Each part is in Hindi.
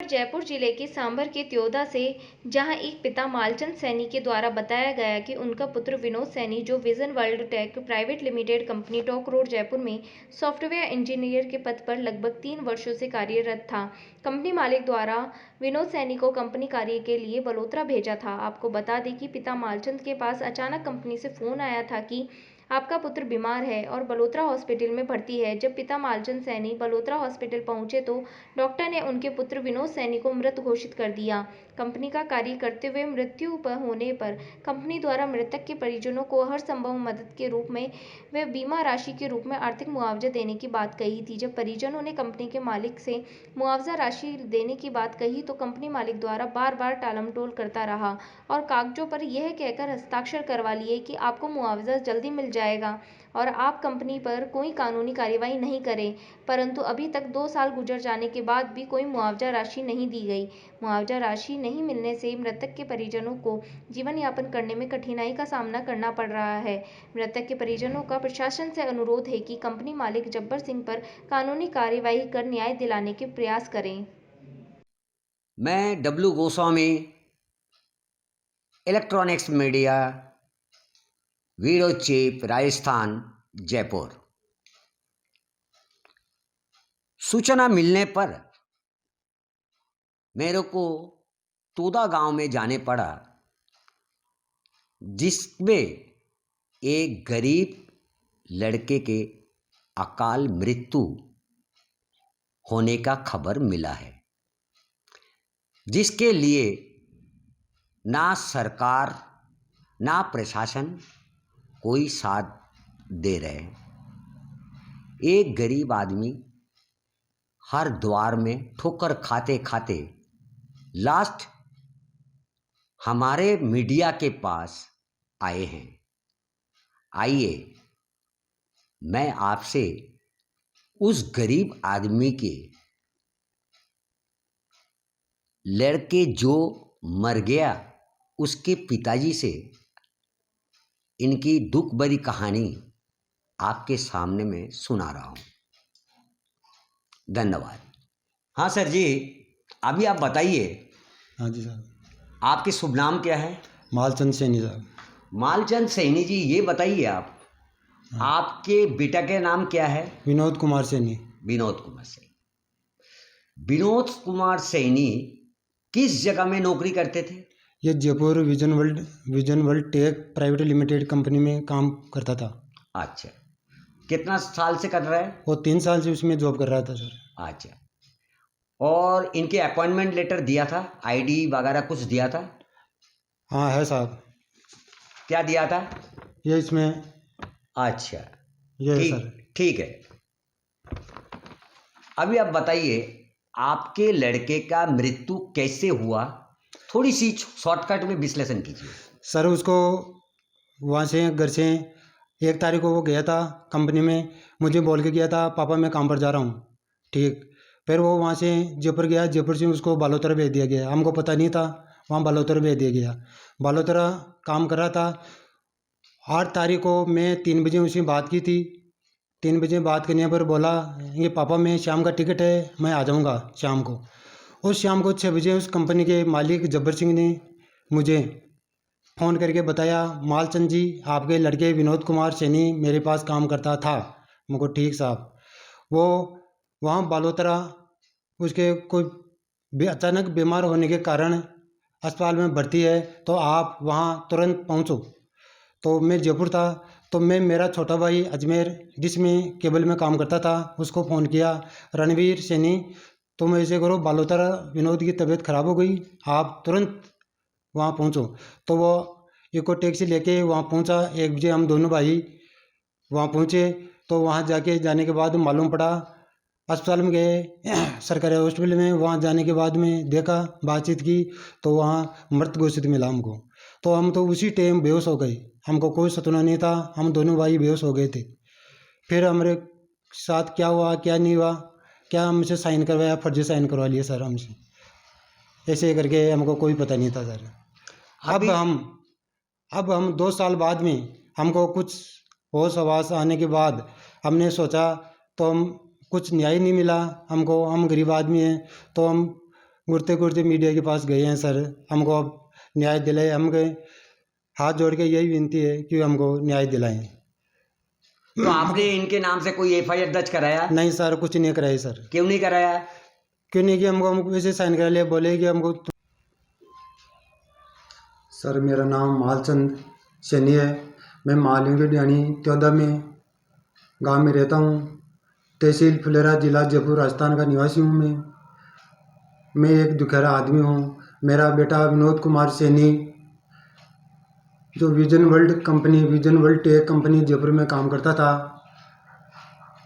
जयपुर जिले के सांभर के त्योदा से, जहां एक पिता मालचंद सैनी के द्वारा बताया गया कि उनका पुत्र विनोद सैनी, जो Vision World Tech Private Limited company Tonk road Jaipur में सॉफ्टवेयर इंजीनियर के पद पर लगभग 3 वर्षों से कार्यरत था, कंपनी मालिक द्वारा विनोद सैनी को कंपनी कार्य के लिए बलोत्रा भेजा था। आपको बता दें कि पिता मालचंद के पास अचानक कंपनी से फोन आया था कि आपका पुत्र बीमार है और बलोत्रा हॉस्पिटल में भर्ती है। जब पिता मालचंद सैनी बलोत्रा हॉस्पिटल पहुंचे तो डॉक्टर ने उनके पुत्र विनोद सैनी को मृत घोषित कर दिया। कंपनी का कार्य करते हुए मृत्यु होने पर कंपनी द्वारा मृतक के परिजनों को हर संभव मदद के रूप में व बीमा राशि के रूप में आर्थिक मुआवजा देने की बात कही थी। जब परिजनों ने कंपनी के मालिक से मुआवजा राशि देने की बात कही तो कंपनी मालिक द्वारा बार बार टालमटोल करता रहा और कागजों पर यह कहकर हस्ताक्षर करवा लिए कि आपको मुआवजा जल्दी मिल जाएगा और आप कंपनी पर कोई कानूनी कार्रवाई नहीं करें। परंतु अभी तक 2 साल गुजर जाने के बाद भी कोई मुआवजा राशि नहीं दी गई। मुआवजा राशि नहीं मिलने से मृतक के परिजनों को जीवन यापन करने में कठिनाई का सामना करना पड़ रहा है। मृतक के परिजनों का प्रशासन से अनुरोध है कि कंपनी मालिक जब्बर सिंह पर कानूनी कार्रवाई कर न्याय दिलाने के प्रयास करें। मैं W Goswami, electronics media, video chief, Rajasthan, Jaipur. सूचना मिलने पर मेरे को तोदा गांव में जाने पड़ा, जिसमें एक गरीब लड़के के अकाल मृत्यु होने का खबर मिला है, जिसके लिए ना सरकार ना प्रशासन कोई साथ दे रहे। एक गरीब आदमी हर द्वार में ठोकर खाते खाते लास्ट हमारे मीडिया के पास आए हैं। आइए मैं आपसे उस गरीब आदमी के लड़के जो मर गया उसके पिताजी से इनकी दुख भरी कहानी आपके सामने में सुना रहा हूं। धन्यवाद। हाँ सर जी, अभी आप बताइए। हाँ जी साहब। आपके शुभ नाम क्या है? मालचंद सैनी साहब। मालचंद सैनी जी, ये बताइए आप, हाँ। आपके बेटा के नाम क्या है? विनोद कुमार सैनी। विनोद कुमार सैनी। विनोद कुमार सैनी किस जगह में नौकरी करते थे? ये Jaipur Vision World Tech Private Limited company में काम करता था। अच्छा, कितना साल से कर रहा है? वो 3 साल से उसमें जॉब कर रहा था सर। अच्छा, और इनके अपॉइंटमेंट लेटर दिया था, आईडी वगैरह कुछ दिया था? हाँ है साहब। क्या दिया था? ये इसमें। अच्छा, ये है सर। ठीक है। अभी आप बताइए, आपके लड़के का मृत्यु कैसे हुआ? थोड़ी सी शॉर्टकट में विश्लेषण कीजिए। सर उसको वहाँ से घर से 1 तारीख को वो गया था कंपनी में, मुझे बोल के गया था पापा मैं काम पर जा रहा हूँ। ठीक, फिर वो वहाँ से जयपुर गया, जयपुर से उसको बालोतरा भेज दिया गया। हमको पता नहीं था, वहाँ बालोतरा भेज दिया गया। बालोतरा काम कर रहा था। 8 तारीख को मैं 3 बजे उससे बात की थी। 3 बजे बात करने पर बोला ये पापा मैं शाम का टिकट है, मैं आ जाऊँगा शाम को। उस शाम को 6 बजे उस कंपनी के मालिक जब्बर सिंह ने मुझे फ़ोन करके बताया, मालचंद जी आपके लड़के विनोद कुमार सैनी मेरे पास काम करता था। मुझको ठीक साहब। वो वहाँ बालोतरा उसके कोई अचानक बीमार होने के कारण अस्पताल में भर्ती है, तो आप वहाँ तुरंत पहुँचो। तो मैं जयपुर था, तो मैं मेरा छोटा भाई अजमेर जिसमें केबल में काम करता था उसको फ़ोन किया, रणवीर सैनी तुम ऐसे करो बालोतरा विनोद की तबीयत ख़राब हो गई, आप तुरंत वहाँ पहुँचो। तो वो इको टैक्सी लेके वहाँ पहुँचा। 1 बजे हम दोनों भाई वहाँ पहुँचे। तो वहाँ जाने के बाद मालूम पड़ा, अस्पताल में गए सरकारी हॉस्पिटल में। वहाँ जाने के बाद में देखा, बातचीत की, तो वहाँ मृत घोषित मिला हमको। तो हम तो उसी टाइम बेहोश हो गए, हमको कोई सतुना नहीं था, हम दोनों भाई बेहोश हो गए थे। फिर हमारे साथ क्या हुआ क्या नहीं हुआ, क्या हमसे साइन करवाया, फर्जी साइन करवा लिए सर हमसे, ऐसे करके हमको कोई पता नहीं था सर। अब हम 2 साल बाद में हमको कुछ होश आवास आने के बाद हमने सोचा, तो हम कुछ न्याय नहीं मिला हमको, हम गरीब आदमी हैं, तो हम घुरते घुरते मीडिया के पास गए हैं सर, हमको अब न्याय दिलाए। हम गए हाथ जोड़ के यही विनती है कि हमको न्याय दिलाएं। तो आपने इनके नाम से कोई एफआईआर दर्ज कराया? नहीं सर, कुछ नहीं कराए सर। क्यों नहीं कराया? क्यों नहीं कि हमको वैसे साइन करा लिया, बोले कि हमको। सर मेरा नाम मालचंद सैनी है, मैं मालिंग डियानी त्योदा में गांव में रहता हूँ। तहसील फुलेरा, जिला जयपुर, राजस्थान का निवासी हूँ मैं एक दुखहरा आदमी हूँ। मेरा बेटा विनोद कुमार सैनी जो Vision World tech company Jaipur में काम करता था,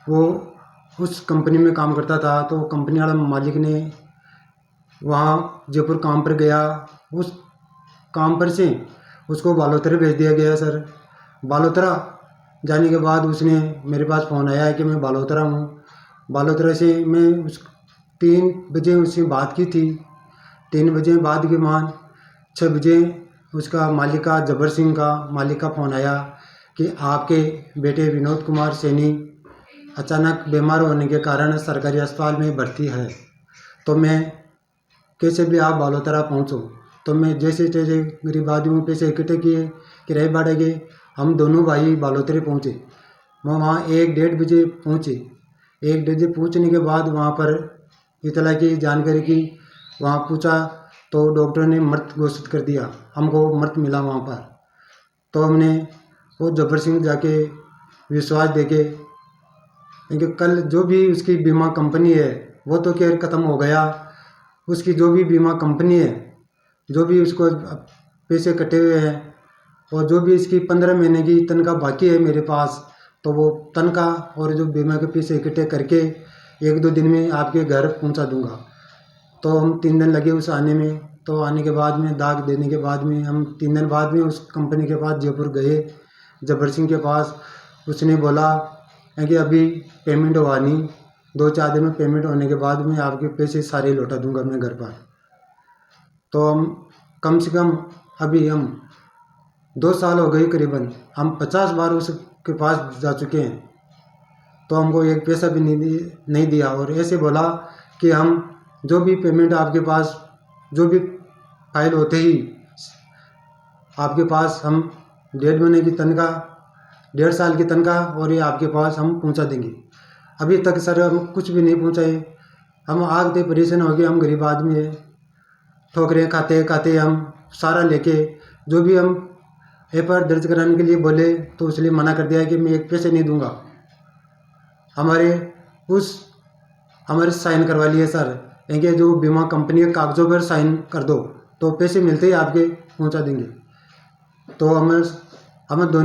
वो उस कंपनी में काम करता था। तो कंपनी वाला मालिक ने वहाँ जयपुर काम पर गया, उस काम पर से उसको बालोतरा भेज दिया गया सर। बालोतरा जाने के बाद उसने मेरे पास फ़ोन आया है कि मैं बालोतरा हूँ। बालोतरा से मैं उस 3 बजे उससे बात की थी। 3 बजे बाद के मान 6 बजे उसका मालिक का जबर सिंह का मालिक का फ़ोन आया कि आपके बेटे विनोद कुमार सैनी अचानक बीमार होने के कारण सरकारी अस्पताल में भर्ती है, तो मैं कैसे भी आप बालोतरा पहुँचो। तो मैं जैसे तैसे गरीब आदमी पैसे इकट्ठे किए, किराए भाड़े के, हम दोनों भाई बालोतरे पहुँचे। मैं वहाँ 1-1:30 बजे पहुँचे। 1 बजे पहुँचने के बाद वहाँ पर इतला की जानकारी की, वहाँ पूछा तो डॉक्टर ने मृत घोषित कर दिया, हमको मृत मिला वहाँ पर। तो हमने वो जबर सिंह जाके विश्वास देके, क्योंकि कल जो भी उसकी बीमा कंपनी है वो तो खैर ख़त्म हो गया। उसकी जो भी बीमा कंपनी है, जो भी उसको पैसे कटे हुए हैं और जो भी इसकी 15 महीने की तनख्वाह बाकी है मेरे पास, तो वो तनख्वाह और जो बीमा के पैसे इकट्ठे करके 1-2 दिन में आपके घर पहुंचा दूंगा। तो हम 3 दिन लगे उस आने में। तो आने के बाद में दाग देने के बाद में हम 3 दिन बाद में उस कंपनी के पास जयपुर गए, जबर सिंह के पास। उसने बोला कि अभी पेमेंट हुआ नहीं, 2-4 दिन में पेमेंट होने के बाद में आपके पैसे सारे लौटा दूंगा मैं घर पर। तो हम कम से कम अभी हम 2 साल हो गए करीबन, हम 50 बार उसके पास जा चुके हैं, तो हमको एक पैसा भी नहीं दिया। और ऐसे बोला कि हम जो भी पेमेंट आपके पास, जो भी फाइल होते ही आपके पास हम 1.5 महीने की तनख्वाह, 1.5 साल की तनख्वाह और ये आपके पास हम पहुंचा देंगे। अभी तक सर हम कुछ भी नहीं पहुंचाए। हम आगते परेशान हो गए, हम गरीब आदमी है, ठोकरें खाते खाते हम सारा लेके, जो भी हम एफआईआर दर्ज कराने के लिए बोले तो इसलिए मना कर दिया कि मैं एक पैसे नहीं दूंगा। हमारे साइन करवा लिए सर, क्योंकि जो बीमा कंपनी के कागजों पर साइन कर दो तो पैसे मिलते ही आपके पहुंचा देंगे। तो हमें दोनों